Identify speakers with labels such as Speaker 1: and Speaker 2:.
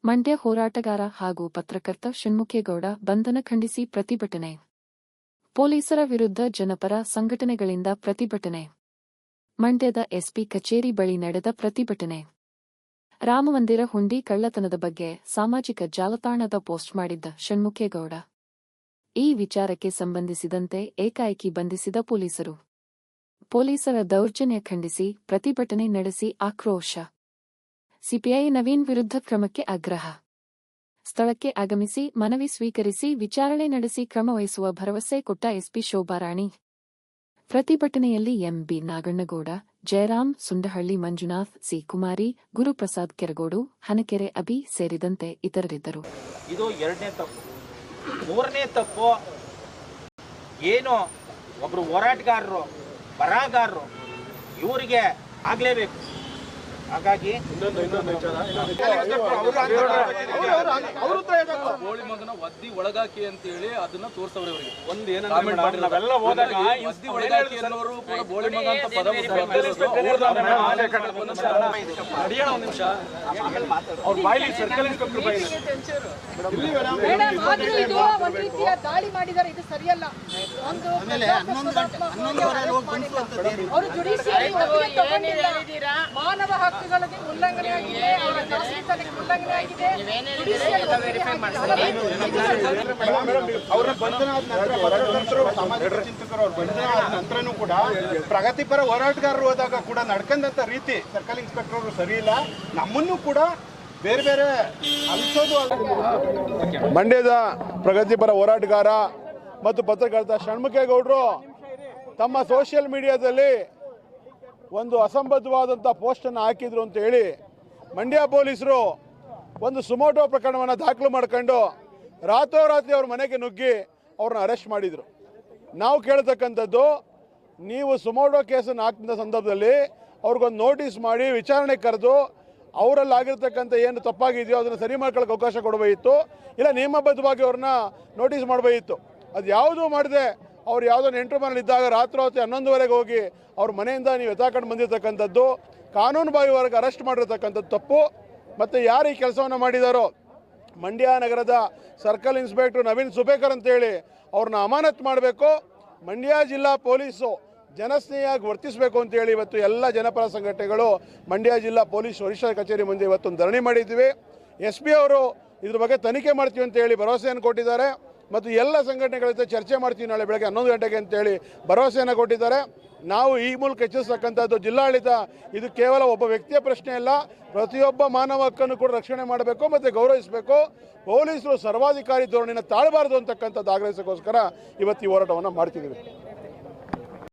Speaker 1: ಮಂಡ್ಯ ಹೋರಾಟಗಾರ ಹಾಗೂ ಪತ್ರಕರ್ತ ಷಣ್ಮುಖೇಗೌಡ ಬಂಧನ ಖಂಡಿಸಿ ಪ್ರತಿಭಟನೆ. ಪೊಲೀಸರ ವಿರುದ್ಧ ಜನಪರ ಸಂಘಟನೆಗಳಿಂದ ಪ್ರತಿಭಟನೆ. ಮಂಡ್ಯದ ಎಸ್ಪಿ ಕಚೇರಿ ಬಳಿ ನಡೆದ ಪ್ರತಿಭಟನೆ. ರಾಮಮಂದಿರ ಹುಂಡಿ ಕಳ್ಳತನದ ಬಗ್ಗೆ ಸಾಮಾಜಿಕ ಜಾಲತಾಣದ ಪೋಸ್ಟ್ ಮಾಡಿದ್ದ ಷಣ್ಮುಖೇಗೌಡ ಈ ವಿಚಾರಕ್ಕೆ ಸಂಬಂಧಿಸಿದಂತೆ ಏಕಾಏಕಿ ಬಂಧಿಸಿದ ಪೊಲೀಸರು. ಪೊಲೀಸರ ದೌರ್ಜನ್ಯ ಖಂಡಿಸಿ ಪ್ರತಿಭಟನೆ ನಡೆಸಿ ಆಕ್ರೋಶ. ಸಿಪಿಐ ನವೀನ್ ವಿರುದ್ಧ ಕ್ರಮಕ್ಕೆ ಆಗ್ರಹ. ಸ್ಥಳಕ್ಕೆ ಆಗಮಿಸಿ ಮನವಿ ಸ್ವೀಕರಿಸಿ ವಿಚಾರಣೆ ನಡೆಸಿ ಕ್ರಮ ವಹಿಸುವ ಭರವಸೆ ಕೊಟ್ಟ ಎಸ್ಪಿ ಶೋಭಾರಾಣಿ. ಪ್ರತಿಭಟನೆಯಲ್ಲಿ ಎಂಬಿ ನಾಗಣ್ಣಗೌಡ, ಜಯರಾಮ್ ಸುಂಡಹಳ್ಳಿ, ಮಂಜುನಾಥ್, ಸಿ ಕುಮಾರಿ, ಗುರುಪ್ರಸಾದ್ ಕೆರಗೋಡು, ಹನಕೆರೆ ಅಭಿ ಸೇರಿದಂತೆ ಇತರರಿದ್ದರು.
Speaker 2: ಇದು ಎರಡನೇ ತಪ್ಪು. ಮೂರನೇ ತಪ್ಪು ಏನು, ಒಬ್ರು ಹೋರಾಟಗಾರರು, ಬರಹಗಾರರು, ಇವರಿಗೆ ಆಗ್ಲೇಬೇಕು. ಹಾಗಾಗಿ
Speaker 3: ಗೋಳಿ ಮಗನ ಒದ್ದಿ ಒಳಗಾಕಿ ಅಂತ ಹೇಳಿ ಅದನ್ನ ತೋರ್ಸವ್ರೆ ಅವರಿಗೆ.
Speaker 2: ಒಂದು ನಾವೆಲ್ಲ ಹೋದಾಗ
Speaker 3: ಒದ್ದಿ ಒಳಗಾಕಿ ಅನ್ನೋರು ಕೂಡ ಗೋಳಿ ಮಗ ಅಂತ ಪದ ಒಂದು ನಿಮಿಷ ಅವ್ರ ಬಾಯಿಲಿ ಸರ್ಕಲ್ ಇನ್ಸ್ಪೆಕ್ಟರ್ ಬಾಯಿಲಿ
Speaker 4: ದಾಳಿ ಮಾಡಿದ್ದಾರೆ. ಇದು ಸರಿಯಲ್ಲ. ಮಾನವ ಹಕ್ಕುಗಳಿಗೆ ಉಲ್ಲಂಘನೆಯಾಗಿದೆ,
Speaker 5: ಅವರ ಬಂಧನ ಆದ ನಂತರ ಪತ್ರಕರ್ತರು, ಸಾಮಾಜಿಕ ಚಿಂತಕರು ಅವ್ರ ಬಂಧನ ಆದ ನಂತರನೂ ಕೂಡ ಪ್ರಗತಿಪರ ಹೋರಾಟಗಾರರು ಹೋದಾಗ ಕೂಡ ನಡ್ಕೊಂಡಂತ ರೀತಿ ಸರ್ಕಲ್ ಇನ್ಸ್ಪೆಕ್ಟರ್ ಅವರು ಸರಿ ಇಲ್ಲ. ನಮ್ಮನ್ನು ಕೂಡ ಬೇರೆ ಬೇರೆ ಅನಿಸೋದು.
Speaker 6: ಮಂಡ್ಯದ ಪ್ರಗತಿಪರ ಹೋರಾಟಗಾರ ಮತ್ತು ಪತ್ರಕರ್ತ ಷಣ್ಮುಖೇಗೌಡರು ತಮ್ಮ ಸೋಷಿಯಲ್ ಮೀಡಿಯಾದಲ್ಲಿ ಒಂದು ಅಸಂಬದ್ಧವಾದಂಥ ಪೋಸ್ಟನ್ನು ಹಾಕಿದ್ರು ಅಂತ ಹೇಳಿ ಮಂಡ್ಯ ಪೊಲೀಸರು ಒಂದು ಸುಮೋಟೋ ಪ್ರಕರಣವನ್ನು ದಾಖಲು ಮಾಡ್ಕೊಂಡು ರಾತ್ರೋರಾತ್ರಿ ಅವ್ರ ಮನೆಗೆ ನುಗ್ಗಿ ಅವ್ರನ್ನ ಅರೆಸ್ಟ್ ಮಾಡಿದರು. ನಾವು ಕೇಳ್ತಕ್ಕಂಥದ್ದು, ನೀವು ಸುಮೋಟೋ ಕೇಸನ್ನು ಹಾಕಿದ ಸಂದರ್ಭದಲ್ಲಿ ಅವ್ರಿಗೊಂದು ನೋಟಿಸ್ ಮಾಡಿ ವಿಚಾರಣೆ ಕರೆದು ಅವರಲ್ಲಿ ಆಗಿರ್ತಕ್ಕಂಥ ಏನು ತಪ್ಪಾಗಿದೆಯೋ ಅದನ್ನು ಸರಿ ಮಾಡ್ಕೊಳ್ಳೋಕೆ ಅವಕಾಶ ಕೊಡಬೇಕಿತ್ತು, ಇಲ್ಲ ನಿಯಮಬದ್ಧವಾಗಿ ಅವ್ರನ್ನ ನೋಟಿಸ್ ಮಾಡಬೇಕಿತ್ತು. ಅದು ಯಾವುದೂ ಮಾಡದೆ ಅವ್ರು ಯಾವುದೋ ನೆಂಟರು ಮನೇಲಿದ್ದಾಗ ರಾತ್ರಿ 11:30 ಹೋಗಿ ಅವ್ರ ಮನೆಯಿಂದ ನೀವು ಎತ್ತಾಕೊಂಡು ಬಂದಿರತಕ್ಕಂಥದ್ದು, ಕಾನೂನು ಬಾಹಿರವಾಗಿ ಅರೆಸ್ಟ್ ಮಾಡಿರ್ತಕ್ಕಂಥದ್ದು ತಪ್ಪು. ಮತ್ತು ಯಾರು ಈ ಕೆಲಸವನ್ನು ಮಾಡಿದಾರೋ ಮಂಡ್ಯ ನಗರದ ಸರ್ಕಲ್ ಇನ್ಸ್ಪೆಕ್ಟರ್ ನವೀನ್ ಸುಬೇಕರ್ ಅಂತೇಳಿ ಅವ್ರನ್ನ ಅಮಾನತ್ ಮಾಡಬೇಕು. ಮಂಡ್ಯ ಜಿಲ್ಲಾ ಪೊಲೀಸು ಜನಸ್ನೇಹಿಯಾಗಿ ವರ್ತಿಸಬೇಕು ಅಂತೇಳಿ ಇವತ್ತು ಎಲ್ಲ ಜನಪರ ಸಂಘಟನೆಗಳು ಮಂಡ್ಯ ಜಿಲ್ಲಾ ಪೊಲೀಸ್ ವರಿಷ್ಠರ ಕಚೇರಿ ಮುಂದೆ ಇವತ್ತೊಂದು ಧರಣಿ ಮಾಡಿದ್ದೀವಿ. ಎಸ್ ಪಿ ಅವರು ಇದ್ರ ಬಗ್ಗೆ ತನಿಖೆ ಮಾಡ್ತೀವಿ ಅಂತೇಳಿ ಭರವಸೆಯನ್ನು ಕೊಟ್ಟಿದ್ದಾರೆ ಮತ್ತು ಎಲ್ಲ ಸಂಘಟನೆಗಳ ಜೊತೆ ಚರ್ಚೆ ಮಾಡ್ತೀವಿ ನಾಳೆ ಬೆಳಗ್ಗೆ 11 ಗಂಟೆಗೆ ಅಂತೇಳಿ ಭರವಸೆಯನ್ನು ಕೊಟ್ಟಿದ್ದಾರೆ. ನಾವು ಈ ಮೂಲಕ ಹೆಚ್ಚಿಸ್ತಕ್ಕಂಥದ್ದು ಜಿಲ್ಲಾಡಳಿತ ಇದು ಕೇವಲ ಒಬ್ಬ ವ್ಯಕ್ತಿಯ ಪ್ರಶ್ನೆ ಅಲ್ಲ, ಪ್ರತಿಯೊಬ್ಬ ಮಾನವ ಹಕ್ಕನ್ನು ಕೂಡ ರಕ್ಷಣೆ ಮಾಡಬೇಕು ಮತ್ತು ಗೌರವಿಸಬೇಕು. ಪೊಲೀಸರು ಸರ್ವಾಧಿಕಾರಿ ಧೋರಣೆಯನ್ನು ತಾಳಬಾರದು ಅಂತಕ್ಕಂಥದ್ದು ಆಗ್ರಹಿಸೋಕ್ಕೋಸ್ಕರ ಇವತ್ತು ಈ ಹೋರಾಟವನ್ನು ಮಾಡ್ತಿದ್ದೀವಿ.